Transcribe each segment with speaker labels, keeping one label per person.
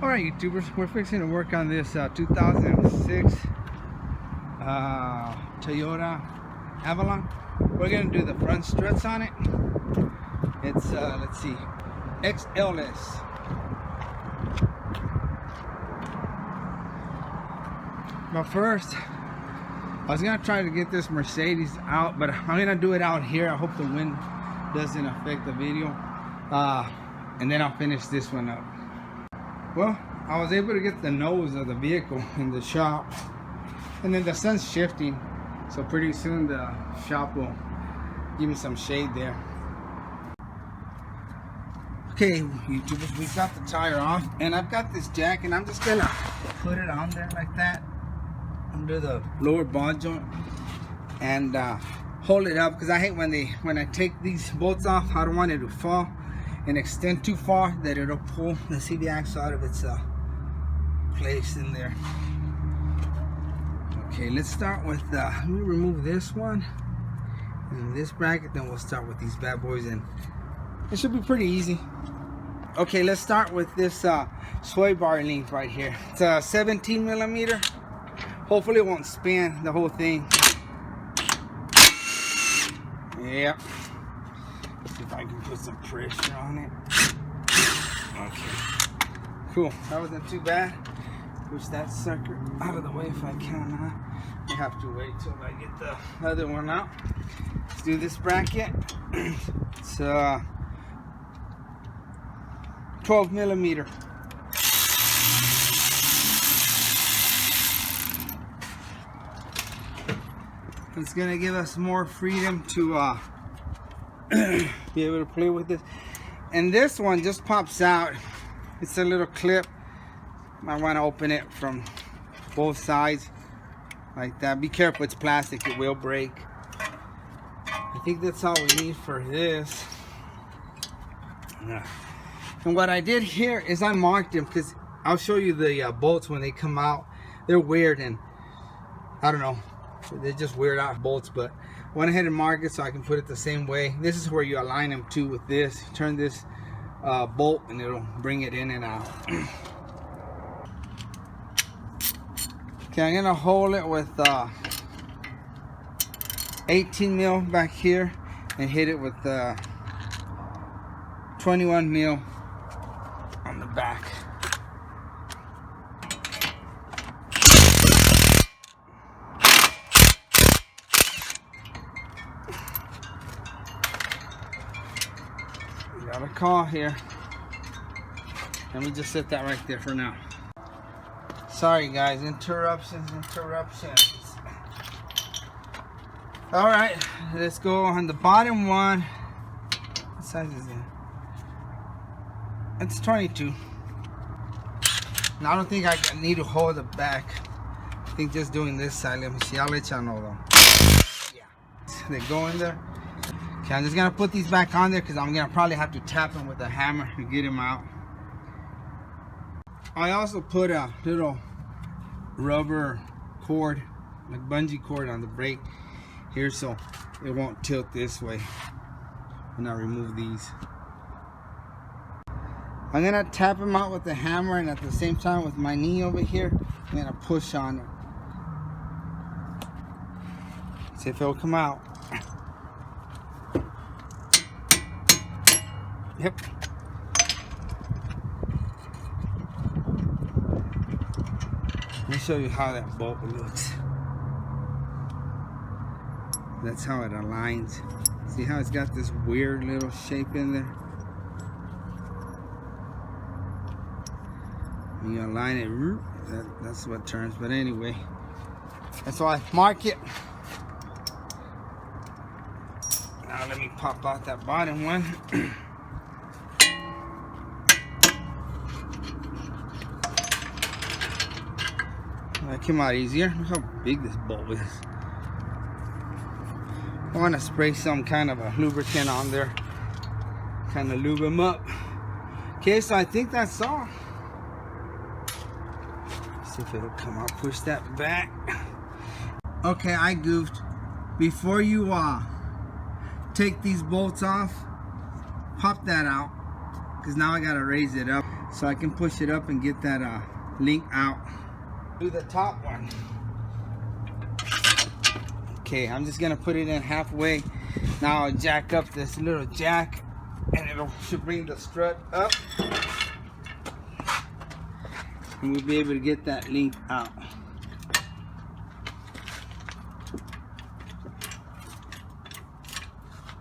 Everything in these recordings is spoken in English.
Speaker 1: Alright YouTubers, we're fixing to work on this 2006 Toyota Avalon. We're going to do the front struts on it. It's, let's see, XLS. But first, I was going to try to get this Mercedes out, but I'm going to do it out here. I hope the wind doesn't affect the video. And then I'll finish this one up. Well, I was able to get the nose of the vehicle in the shop, and then the sun's shifting, so pretty soon the shop will give me some shade there. Okay, YouTubers, we got the tire off, and I've got this jack, and I'm just gonna put it on there like that under the lower ball joint and hold it up, because I hate when I take these bolts off. I don't want it to fall and extend too far that it'll pull the CV axle out of its place in there. Okay, let's start with let me remove this one and this bracket, then we'll start with these bad boys, and it should be pretty easy. Okay, let's start with this sway bar link right here. It's a 17 millimeter. Hopefully it won't spin the whole thing. Yep. See if I can put some pressure on it. Okay, cool. That wasn't too bad. Push that sucker out of the way if I can. I have to wait till I get the other one out. Let's do this bracket. It's 12 millimeter. It's gonna give us more freedom to be able to play with this. And this one just pops out. It's a little clip. Might want to open it from both sides like that. Be careful, it's plastic, it will break. I think that's all we need for this. And what I did here is I marked them, because I'll show you the bolts when they come out. They're weird, and I don't know, they're just weird out bolts, but I went ahead and marked it so I can put it the same way. This is where you align them to with this. Turn this bolt and it'll bring it in and out. Okay, I'm gonna hold it with 18 mil back here and hit it with 21 mil on the back. Got a call here. Let me just set that right there for now. Sorry guys, interruptions. All right, let's go on the bottom one. What size is it? It's 22. Now I don't think I need to hold it back. I think just doing this side. Let me see. I'll let y'all know though. Yeah, they go in there. Okay, I'm just gonna put these back on there because I'm gonna probably have to tap them with a hammer to get them out. I also put a little rubber cord, like bungee cord, on the brake here so it won't tilt this way when I remove these. I'm gonna tap them out with the hammer, and at the same time with my knee over here, I'm gonna push on it. See if it'll come out. Yep. Let me show you how that bolt looks. That's how it aligns. See how it's got this weird little shape in there? When you align it, that's what turns. But anyway, that's why I mark it. Now let me pop out that bottom one. That came out easier. Look how big this bolt is. I want to spray some kind of a lubricant on there, kind of lube them up. Okay, so I think that's all. See if it'll come out. Push that back. Okay, I goofed. Before you take these bolts off, pop that out, because now I gotta raise it up. so I can push it up and get that link out. Do the top one. Okay, I'm just gonna put it in halfway. Now I'll jack up this little jack and it should bring the strut up. And we'll be able to get that link out.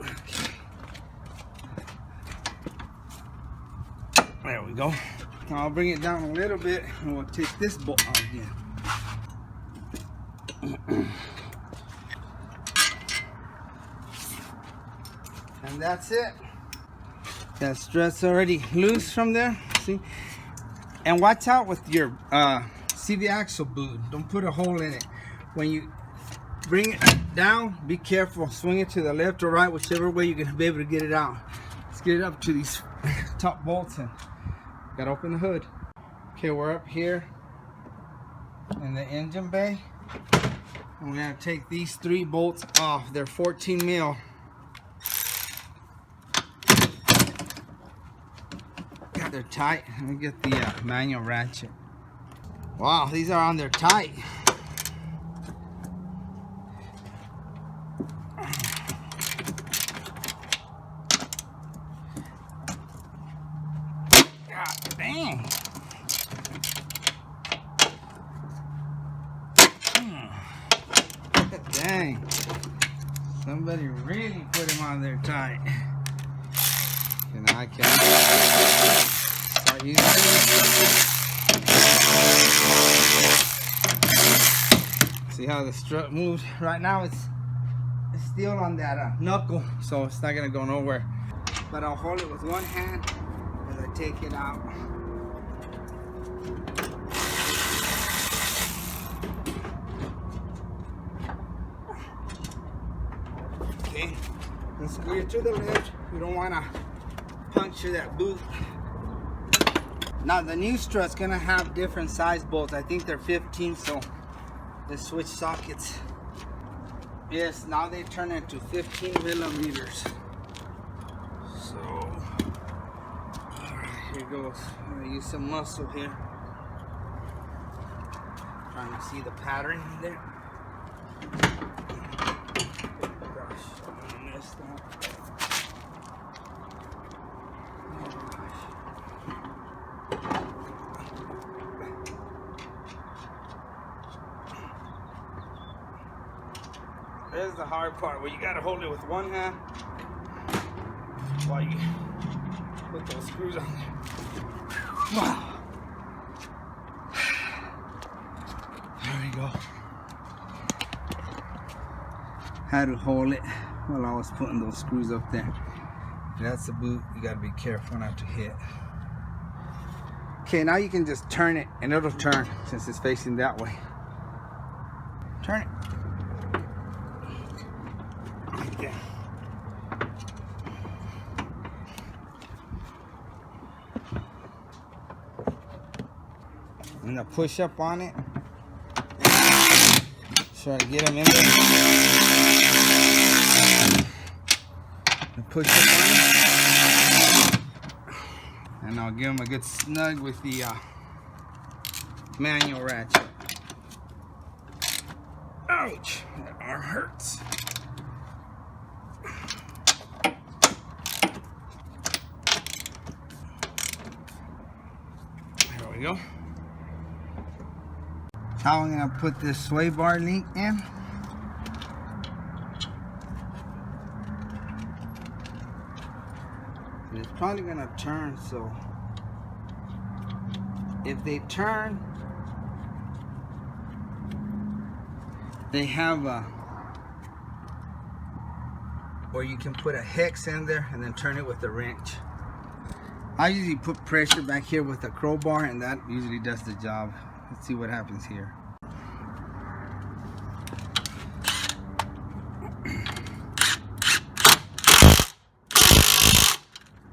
Speaker 1: Okay. There we go. Now I'll bring it down a little bit and we'll take this bolt out again. And that's it. That strut's already loose from there. See? And watch out with your CV axle boot. Don't put a hole in it. When you bring it down, be careful. Swing it to the left or right, whichever way you're gonna be able to get it out. Let's get it up to these top bolts and gotta open the hood. Okay, we're up here in the engine bay. And we're gonna take these 3 bolts off. They're 14 mil. They're tight. Let me get the manual ratchet. Wow, these are on there tight. God dang. Dang. Somebody really put them on there tight. And I can start using it. See how the strut moves? Right now it's still on that knuckle, so it's not gonna go nowhere. But I'll hold it with one hand as I take it out. Okay, and screw it to the left. You don't want to puncture that boot. Now the new strut's gonna have different size bolts. I think they're 15, so let's switch sockets. Yes, now they turn into 15 millimeters. So, alright, here goes. I'm gonna use some muscle here. Trying to see the pattern in there. Gosh, I messed up. There's the hard part where you gotta hold it with one hand while you put those screws on there. Wow. There we go. Had to hold it while I was putting those screws up there. That's the boot. You gotta be careful not to hit. Okay, now you can just turn it and it'll turn since it's facing that way. Turn it. Okay. I'm gonna push up on it. Try to get them in there. And push up on it. And I'll give them a good snug with the manual ratchet. Ouch! That arm hurts. There we go. Now I'm gonna put this sway bar link in. It's probably gonna turn, so if they turn, they have a, or you can put a hex in there and then turn it with a wrench. I usually put pressure back here with a crowbar and that usually does the job. Let's see what happens here.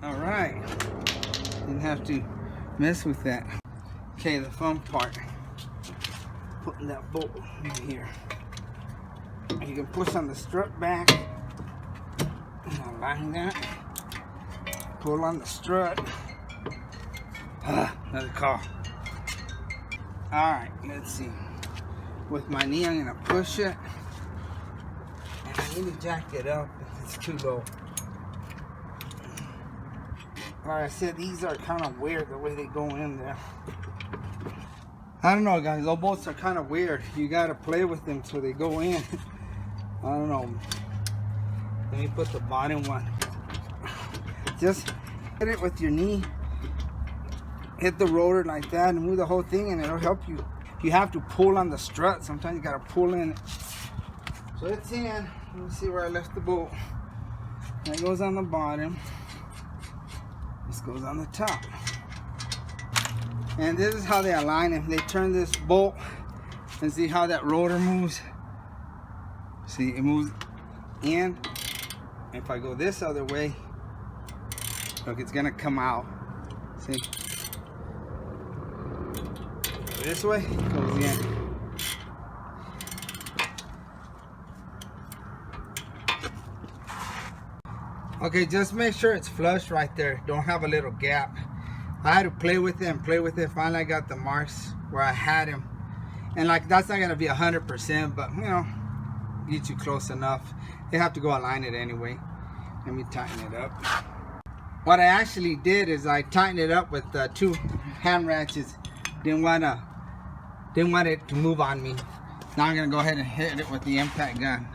Speaker 1: All right, didn't have to mess with that. Okay, the fun part, putting that bolt in here. You can push on the strut back, align that, pull on the strut, Another call. Alright, let's see. With my knee, I'm gonna push it. And I need to jack it up if it's too low. Like I said, these are kind of weird the way they go in there. I don't know, guys. Those bolts are kind of weird. You gotta play with them so they go in. I don't know. Let me put the bottom one. Just hit it with your knee. Hit the rotor like that and move the whole thing, and it'll help you. You have to pull on the strut. Sometimes you gotta pull in it. So it's in. Let me see where I left the bolt. That goes on the bottom. This goes on the top. And this is how they align it. They turn this bolt and see how that rotor moves. See, it moves in. If I go this other way, look, it's gonna come out. See? This way, it goes in. Okay, just make sure it's flush right there. Don't have a little gap. I had to play with it and play with it. Finally, I got the marks where I had him. And like, that's not gonna be 100%, but you know, get you close enough. You have to go align it anyway. Let me tighten it up. What I actually did is I tightened it up with 2 hand ratchets. Didn't want it to move on me. Now I'm gonna go ahead and hit it with the impact gun.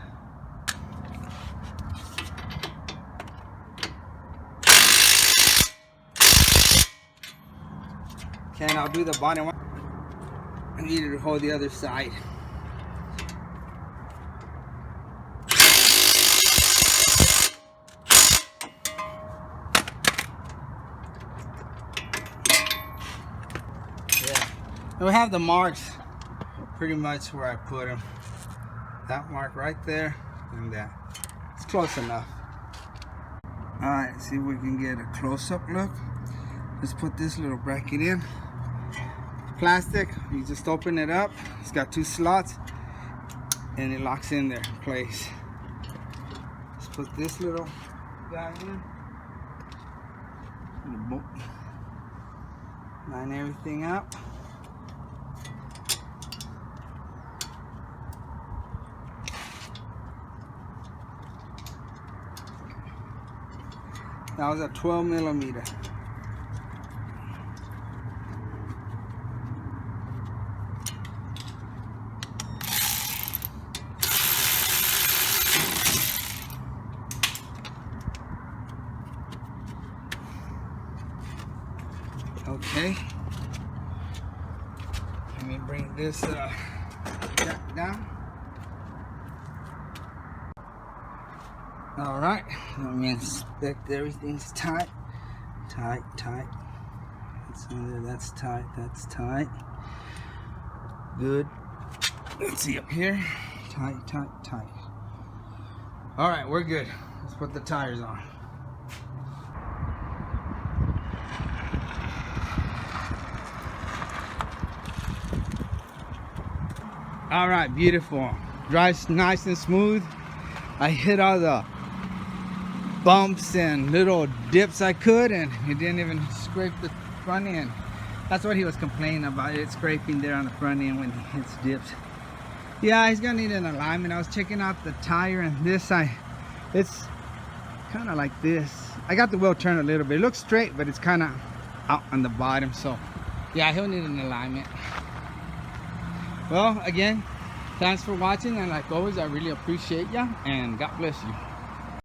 Speaker 1: Okay, and I'll do the bottom one. I need to hold the other side. Yeah, and we have the marks pretty much where I put them. That mark right there and that. It's close enough. All right, see if we can get a close-up look. Let's put this little bracket in. Plastic, you just open it up. It's got 2 slots and it locks in there in place. Let's put this little guy in. Line everything up. That was a 12mm. Okay, let me bring this jack down. All right, let me inspect everything's tight. Tight. That's under, that's tight. Good. Let's see up here. Tight. All right, we're good. Let's put the tires on. All right, beautiful. Drives nice and smooth. I hit all the bumps and little dips I could, and it didn't even scrape the front end. That's what he was complaining about, it scraping there on the front end when he hits dips. Yeah, he's gonna need an alignment. I was checking out the tire, and this it's kind of like this. I got the wheel turned a little bit. It looks straight, but it's kind of out on the bottom. So yeah, he'll need an alignment. Well, again, thanks for watching, and like always, I really appreciate ya, and God bless you.